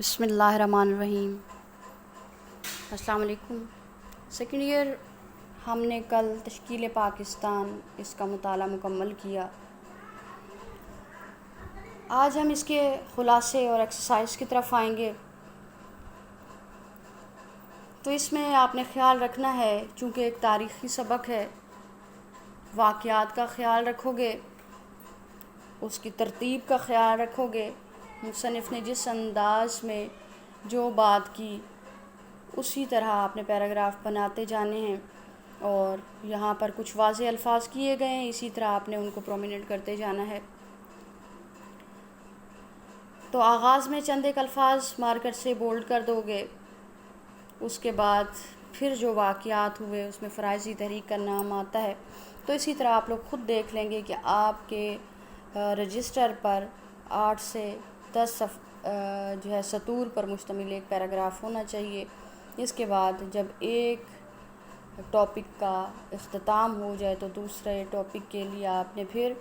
بسم اللہ الرحمن الرحیم۔ السلام علیکم۔ سیکنڈ ایئر ہم نے کل تشکیل پاکستان اس کا مطالعہ مکمل کیا۔ آج ہم اس کے خلاصے اور ایکسرسائز کی طرف آئیں گے۔ تو اس میں آپ نے خیال رکھنا ہے، چونکہ ایک تاریخی سبق ہے، واقعات کا خیال رکھو گے، اس کی ترتیب کا خیال رکھو گے، مصنف نے جس انداز میں جو بات کی اسی طرح آپ نے پیراگراف بناتے جانے ہیں، اور یہاں پر کچھ واضح الفاظ کیے گئے ہیں، اسی طرح آپ نے ان کو پرومیننٹ کرتے جانا ہے۔ تو آغاز میں چند ایک الفاظ مارکر سے بولڈ کر دو گے، اس کے بعد پھر جو واقعات ہوئے اس میں فرائضی تحریک کا نام آتا ہے۔ تو اسی طرح آپ لوگ خود دیکھ لیں گے کہ آپ کے رجسٹر پر 8 سے 10 جو ہے سطور پر مشتمل ایک پیراگراف ہونا چاہیے۔ اس کے بعد جب ایک ٹاپک کا اختتام ہو جائے تو دوسرے ٹاپک کے لیے آپ نے پھر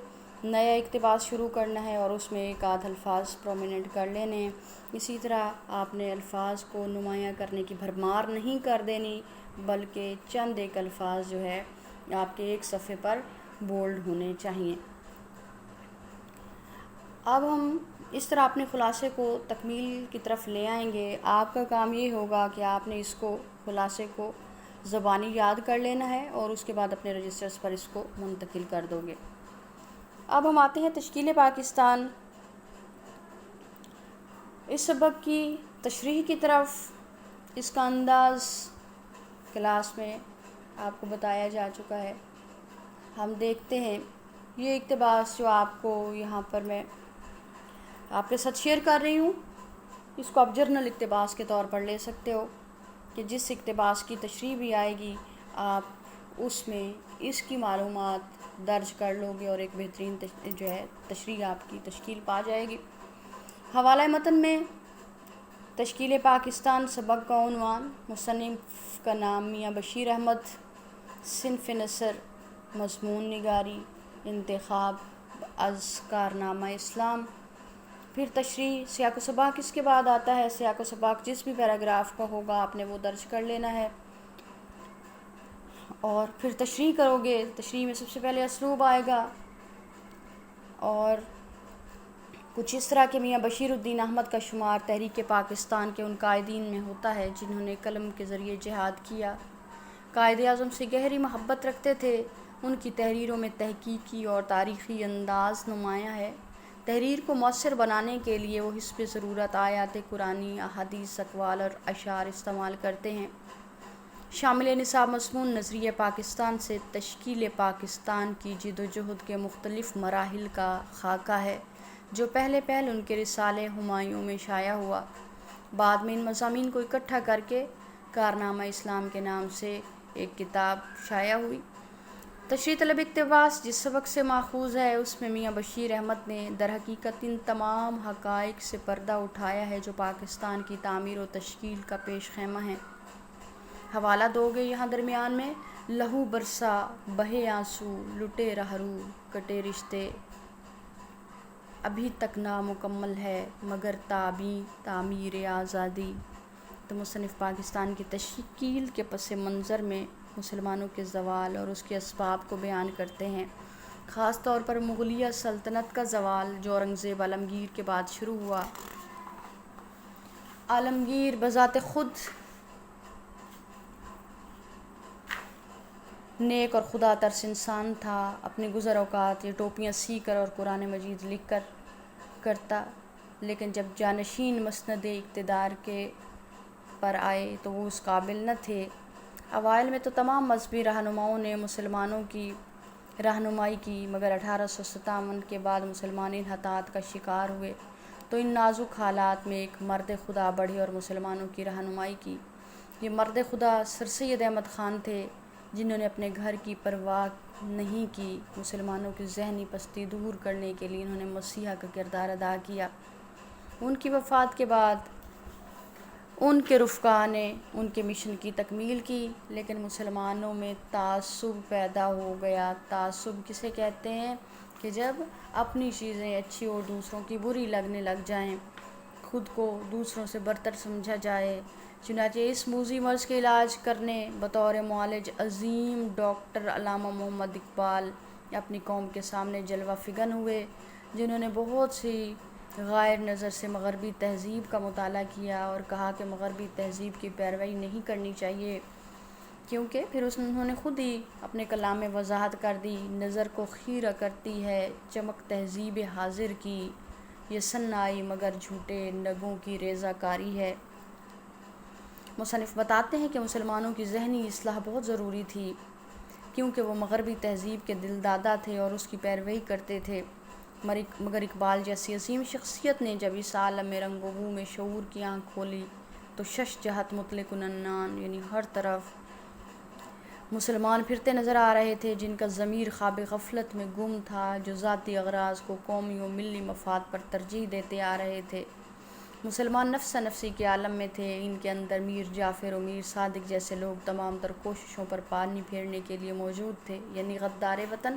نیا اقتباس شروع کرنا ہے اور اس میں ایک آدھ الفاظ پرومیننٹ کر لینے ہیں۔ اسی طرح آپ نے الفاظ کو نمایاں کرنے کی بھرمار نہیں کر دینی، بلکہ چند ایک الفاظ جو ہے آپ کے ایک صفحے پر بولڈ ہونے چاہیے۔ اب ہم اس طرح اپنے خلاصے کو تکمیل کی طرف لے آئیں گے۔ آپ کا کام یہ ہوگا کہ آپ نے اس کو خلاصے کو زبانی یاد کر لینا ہے اور اس کے بعد اپنے رجسٹرز پر اس کو منتقل کر دو گے۔ اب ہم آتے ہیں تشکیل پاکستان اس سبق کی تشریح کی طرف۔ اس کا انداز کلاس میں آپ کو بتایا جا چکا ہے۔ ہم دیکھتے ہیں یہ اقتباس جو آپ کو یہاں پر میں آپ کے ساتھ شیئر کر رہی ہوں، اس کو آپ جرنل اقتباس کے طور پر لے سکتے ہو کہ جس اقتباس کی تشریح بھی آئے گی آپ اس میں اس کی معلومات درج کر لو گے اور ایک بہترین جو ہے تشریح آپ کی تشکیل پا جائے گی۔ حوالہ متن میں تشکیل پاکستان سبق کا عنوان، مصنف کا نام میاں بشیر احمد، صنف نثر مضمون نگاری، انتخاب از کارنامہ اسلام، پھر تشریح سیاق و سباق اس کے بعد آتا ہے۔ سیاق و سباق جس بھی پیراگراف کا ہوگا آپ نے وہ درج کر لینا ہے اور پھر تشریح کرو گے۔ تشریح میں سب سے پہلے اسلوب آئے گا اور کچھ اس طرح کہ میاں بشیر الدین احمد کا شمار تحریک پاکستان کے ان قائدین میں ہوتا ہے جنہوں نے قلم کے ذریعے جہاد کیا، قائد اعظم سے گہری محبت رکھتے تھے، ان کی تحریروں میں تحقیقی اور تاریخی انداز نمایاں ہے۔ تحریر کو مؤثر بنانے کے لیے وہ حسب ضرورت آیات قرآنی، احادیث، اقوال اور اشعار استعمال کرتے ہیں۔ شامل نصاب مضمون نظریہ پاکستان سے تشکیل پاکستان کی جد و جہد کے مختلف مراحل کا خاکہ ہے، جو پہلے ان کے رسالے ہمایوں میں شائع ہوا، بعد میں ان مضامین کو اکٹھا کر کے کارنامہ اسلام کے نام سے ایک کتاب شائع ہوئی۔ تشریح طلب اقتباس جس سبق سے ماخوذ ہے اس میں میاں بشیر احمد نے در حقیقت ان تمام حقائق سے پردہ اٹھایا ہے جو پاکستان کی تعمیر و تشکیل کا پیش خیمہ ہیں۔ حوالہ دو گے یہاں درمیان میں، لہو برسا بہے آنسو، لٹے رہرو کٹے رشتے، ابھی تک نامکمل ہے مگر تابیں تعمیر آزادی۔ تو مصنف پاکستان کی تشکیل کے پس منظر میں مسلمانوں کے زوال اور اس کے اسباب کو بیان کرتے ہیں، خاص طور پر مغلیہ سلطنت کا زوال جو اورنگزیب عالمگیر کے بعد شروع ہوا۔ عالمگیر بذات خود نیک اور خدا ترس انسان تھا، اپنے گزر اوقات یہ ٹوپیاں سی کر اور قرآن مجید لکھ کر کرتا، لیکن جب جانشین مسند اقتدار کے پر آئے تو وہ اس قابل نہ تھے۔ اوائل میں تو تمام مذہبی رہنماؤں نے مسلمانوں کی رہنمائی کی، مگر 1857 کے بعد مسلمان انحطاط کا شکار ہوئے تو ان نازک حالات میں ایک مرد خدا بڑھے اور مسلمانوں کی رہنمائی کی۔ یہ مرد خدا سر سید احمد خان تھے، جنہوں نے اپنے گھر کی پرواہ نہیں کی، مسلمانوں کی ذہنی پستی دور کرنے کے لیے انہوں نے مسیحا کا کردار ادا کیا۔ ان کی وفات کے بعد ان کے رفقا نے ان کے مشن کی تکمیل کی، لیکن مسلمانوں میں تعصب پیدا ہو گیا۔ تعصب کسے کہتے ہیں؟ کہ جب اپنی چیزیں اچھی اور دوسروں کی بری لگنے لگ جائیں، خود کو دوسروں سے برتر سمجھا جائے۔ چنانچہ اس موذی مرض کے علاج کرنے بطور معالج عظیم ڈاکٹر علامہ محمد اقبال اپنی قوم کے سامنے جلوہ فگن ہوئے، جنہوں نے بہت سی غائر نظر سے مغربی تہذیب کا مطالعہ کیا اور کہا کہ مغربی تہذیب کی پیروی نہیں کرنی چاہیے، کیونکہ پھر انہوں نے خود ہی اپنے کلام میں وضاحت کر دی، نظر کو خیرہ کرتی ہے چمک تہذیب حاضر کی، یہ صنائی مگر جھوٹے نگوں کی ریزہ کاری ہے۔ مصنف بتاتے ہیں کہ مسلمانوں کی ذہنی اصلاح بہت ضروری تھی، کیونکہ وہ مغربی تہذیب کے دل دادا تھے اور اس کی پیروی کرتے تھے، مگر اقبال جیسی عظیم شخصیت نے جب اس عالم رنگ و بو میں شعور کی آنکھ کھولی تو شش جہت مطلق العنان، یعنی ہر طرف مسلمان پھرتے نظر آ رہے تھے، جن کا ضمیر خواب غفلت میں گم تھا، جو ذاتی اغراض کو قومی و ملی مفاد پر ترجیح دیتے آ رہے تھے۔ مسلمان نفسا نفسی کے عالم میں تھے، ان کے اندر میر جعفر و میر صادق جیسے لوگ تمام تر کوششوں پر پانی پھیرنے کے لیے موجود تھے، یعنی غدار وطن،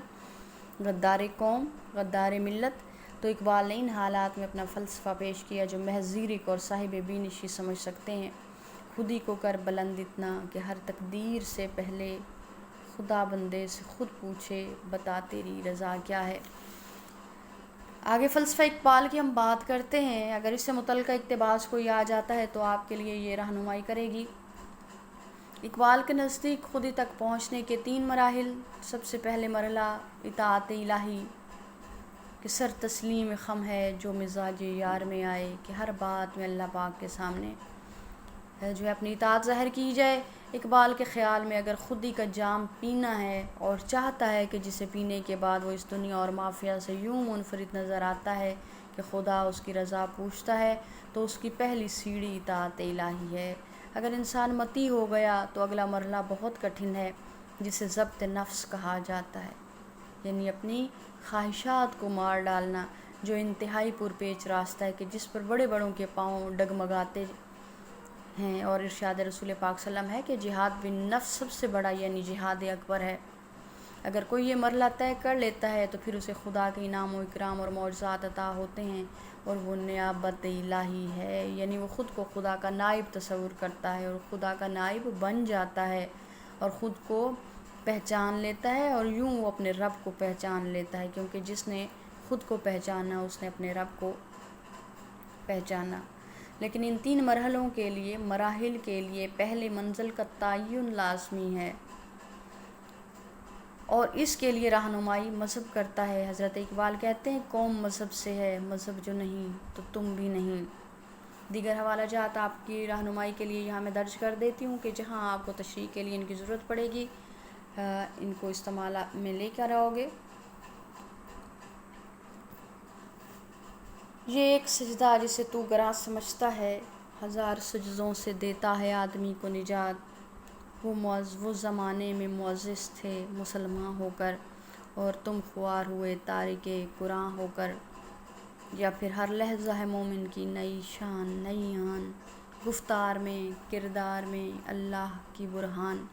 غدار قوم، غدار ملت۔ تو اقبال نے ان حالات میں اپنا فلسفہ پیش کیا جو محض زیرک اور صاحب بینشی سمجھ سکتے ہیں۔ خودی کو کر بلند اتنا کہ ہر تقدیر سے پہلے خدا بندے سے خود پوچھے، بتا تیری رضا کیا ہے۔ آگے فلسفہ اقبال کی ہم بات کرتے ہیں، اگر اس سے متعلقہ اقتباس کوئی آ جاتا ہے تو آپ کے لیے یہ رہنمائی کرے گی۔ اقبال کے نزدیک خودی تک پہنچنے کے 3 مراحل۔ سب سے پہلے مرحلہ اطاعت الہی کہ سر تسلیم خم ہے جو مزاج یار میں آئے، کہ ہر بات میں اللہ پاک کے سامنے جو ہے اپنی اطاعت ظاہر کی جائے۔ اقبال کے خیال میں اگر خودی کا جام پینا ہے اور چاہتا ہے کہ جسے پینے کے بعد وہ اس دنیا اور مافیا سے یوں منفرد نظر آتا ہے کہ خدا اس کی رضا پوچھتا ہے، تو اس کی پہلی سیڑھی اطاعت الہی ہے۔ اگر انسان متی ہو گیا تو اگلا مرحلہ بہت کٹھن ہے، جسے ضبط نفس کہا جاتا ہے، یعنی اپنی خواہشات کو مار ڈالنا، جو انتہائی پرپیچ راستہ ہے کہ جس پر بڑے بڑوں کے پاؤں ڈگمگاتے ہیں، اور ارشاد رسول پاک صلی اللہ علیہ وسلم ہے کہ جہاد بن نفس سب سے بڑا یعنی جہاد اکبر ہے۔ اگر کوئی یہ مرحلہ طے کر لیتا ہے تو پھر اسے خدا کے انعام و اکرام اور معجزات عطا ہوتے ہیں، اور وہ نیابت الہی ہے، یعنی وہ خود کو خدا کا نائب تصور کرتا ہے اور خدا کا نائب بن جاتا ہے اور خود کو پہچان لیتا ہے، اور یوں وہ اپنے رب کو پہچان لیتا ہے، کیونکہ جس نے خود کو پہچانا اس نے اپنے رب کو پہچانا۔ لیکن ان 3 مراحل کے لیے پہلے منزل کا تعین لازمی ہے، اور اس کے لیے رہنمائی مذہب کرتا ہے۔ حضرت اقبال کہتے ہیں قوم مذہب سے ہے، مذہب جو نہیں تو تم بھی نہیں۔ دیگر حوالہ جات آپ کی رہنمائی کے لیے یہاں میں درج کر دیتی ہوں کہ جہاں آپ کو تشریح کے لیے ان کی ضرورت پڑے گی ان کو استعمال میں لے کر آؤ گے۔ یہ ایک سجدہ جسے تو گراں سمجھتا ہے، 1000 سجدوں سے دیتا ہے آدمی کو نجات۔ وہ زمانے میں معزز تھے مسلمان ہو کر، اور تم خوار ہوئے تارک قرآن ہو کر۔ یا پھر ہر لحظہ ہے مومن کی نئی شان نئی آن، گفتار میں کردار میں اللہ کی برہان۔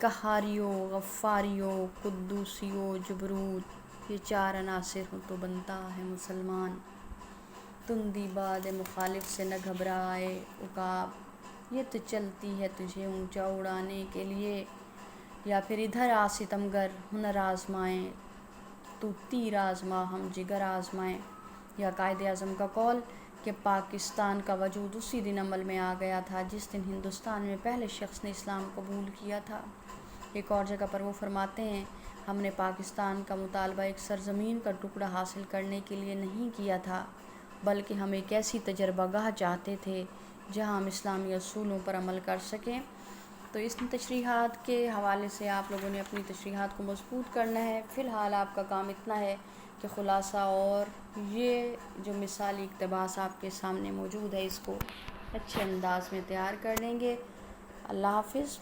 قہاریو غفاریو قدوسیو جبروت، یہ 4 عناصر ہوں تو بنتا ہے مسلمان۔ تندی باد مخالف سے نہ گھبرائے عقاب، یہ تو چلتی ہے تجھے اونچا اڑانے کے لیے۔ یا پھر ادھر آ ستمگر ہنر آزمائیں، تو تیر آزما ہم جگر آزمائیں۔ یا قائد اعظم کا قول کہ پاکستان کا وجود اسی دن عمل میں آ گیا تھا جس دن ہندوستان میں پہلے شخص نے اسلام قبول کیا تھا۔ ایک اور جگہ پر وہ فرماتے ہیں ہم نے پاکستان کا مطالبہ ایک سرزمین کا ٹکڑا حاصل کرنے کے لیے نہیں کیا تھا، بلکہ ہم ایک ایسی تجربہ گاہ چاہتے تھے جہاں ہم اسلامی اصولوں پر عمل کر سکیں۔ تو اس تشریحات کے حوالے سے آپ لوگوں نے اپنی تشریحات کو مضبوط کرنا ہے۔ فی الحال آپ کا کام اتنا ہے کہ خلاصہ اور یہ جو مثالی اقتباس آپ کے سامنے موجود ہے اس کو اچھے انداز میں تیار کر لیں گے۔ اللہ حافظ۔